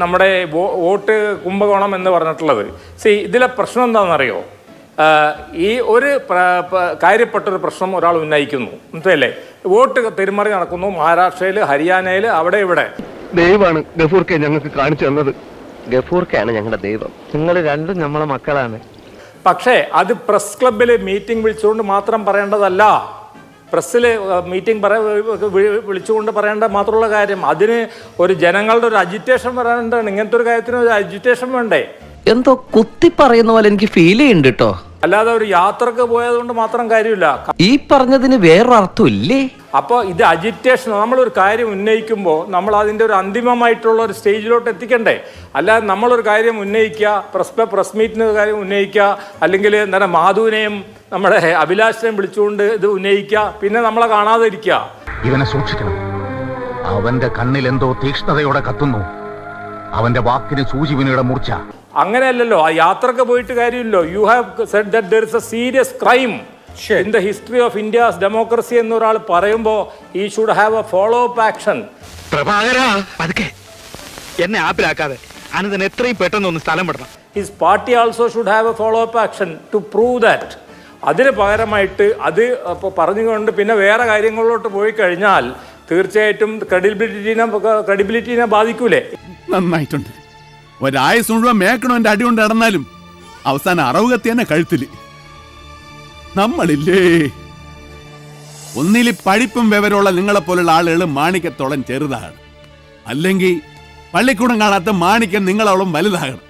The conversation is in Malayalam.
നമ്മുടെ വോട്ട് കുംഭകോണം എന്ന് പറഞ്ഞിട്ടുള്ളത് ഇതിലെ പ്രശ്നം എന്താണെന്നറിയോ? ഈ ഒരു കാര്യപ്പെട്ടൊരു പ്രശ്നം ഒരാൾ ഉന്നയിക്കുന്നു മനസ്സിലല്ലേ? വോട്ട് തിരിമറി നടക്കുന്നു മഹാരാഷ്ട്രയിൽ, ഹരിയാനയിൽ, അവിടെ ഇവിടെ. ദൈവമാണ് ഗഫൂർക്കെ ഞങ്ങൾക്ക് കാണിച്ചു തന്നത്. ഗഫൂർക്കയാണ് ഞങ്ങളുടെ ദൈവം. നിങ്ങൾ രണ്ടും നമ്മളെ മക്കളാണ്. പക്ഷേ അത് പ്രസ് ക്ലബിൽ മീറ്റിംഗ് വിളിച്ചുകൊണ്ട് മാത്രം പറയേണ്ടതല്ല. പ്രസ്സിൽ മീറ്റിംഗ് വിളിച്ചുകൊണ്ട് പറയേണ്ട മാത്രമുള്ള കാര്യം. അതിന് ഒരു ജനങ്ങളുടെ ഒരു അജിറ്റേഷൻ വരാനുണ്ടാണ്. ഇങ്ങനത്തെ ഒരു കാര്യത്തിന് ഒരു അജിറ്റേഷൻ വേണ്ടേ? എന്തോ കുത്തി പറയുന്ന പോലെ എനിക്ക് ഫീൽ ചെയ്യുന്നുണ്ട് കേട്ടോ. അല്ലാതെ ഒരു യാത്രക്ക് പോയതുകൊണ്ട് മാത്രം കാര്യമില്ല. ഈ പറഞ്ഞതിന് വേറൊരർത്ഥം ഇല്ലേ? അപ്പോൾ ഇത് അജിറ്റേഷൻ. നമ്മളൊരു കാര്യം ഉന്നയിക്കുമ്പോൾ നമ്മൾ അതിൻ്റെ ഒരു അന്തിമമായിട്ടുള്ള ഒരു സ്റ്റേജിലോട്ട് എത്തിക്കണ്ടേ? അല്ലാതെ നമ്മളൊരു കാര്യം ഉന്നയിക്കുക, പ്രസ് മീറ്റിന് ഒരു കാര്യം ഉന്നയിക്കുക, അല്ലെങ്കിൽ എന്താണ് മാധുവിനെയും നമ്മുടെ അഭിലാഷിനെയും വിളിച്ചുകൊണ്ട് ഇത് ഉന്നയിക്കുക, പിന്നെ നമ്മളെ കാണാതെ ഇരിക്കുക. ഇവനെ സൂക്ഷിക്കണം. അവന്റെ കണ്ണിൽ എന്തോ തീക്ഷ്ണതയോടെ കത്തുന്നു. അവന്റെ വാക്കിന് സൂചിവിനയുടെ മൂർച്ച. അങ്ങനെയല്ലല്ലോ. ആ യാത്രക്ക് പോയിട്ട് കാര്യമില്ലല്ലോ. You have said that there is a serious crime in the history of India's democracy എന്നൊരാൾ പറയുമ്പോൾ he should have a follow up action. എന്നെ ആപ്പിലാക്കാതെ അനന്തൻ എത്രയും പെട്ടെന്ന് ഒന്ന് സ്ഥലം വിടണം. His party also should have a follow up action to prove that. അതിന് പകരമായിട്ട് അത് പറഞ്ഞുകൊണ്ട് പിന്നെ വേറെ കാര്യങ്ങളിലോട്ട് പോയി കഴിഞ്ഞാൽ തീർച്ചയായിട്ടും ക്രെഡിബിലിറ്റിനെ ബാധിക്കൂലേ? നന്നായിട്ടുണ്ട്. ഒരായുസ് മുഴുവൻ മേക്കണോ എന്റെ അടി കൊണ്ട് നടന്നാലും അവസാനം അറവ് കത്തി തന്നെ കഴുത്തില്. നമ്മളില്ലേ ഒന്നില് പഠിപ്പും വിവരമുള്ള നിങ്ങളെപ്പോലുള്ള ആളുകൾ മാണിക്കത്തോളം ചെറുതാണ്, അല്ലെങ്കിൽ പള്ളിക്കൂടം കാണാത്ത മാണിക്യം നിങ്ങളോളം വലുതാകണം.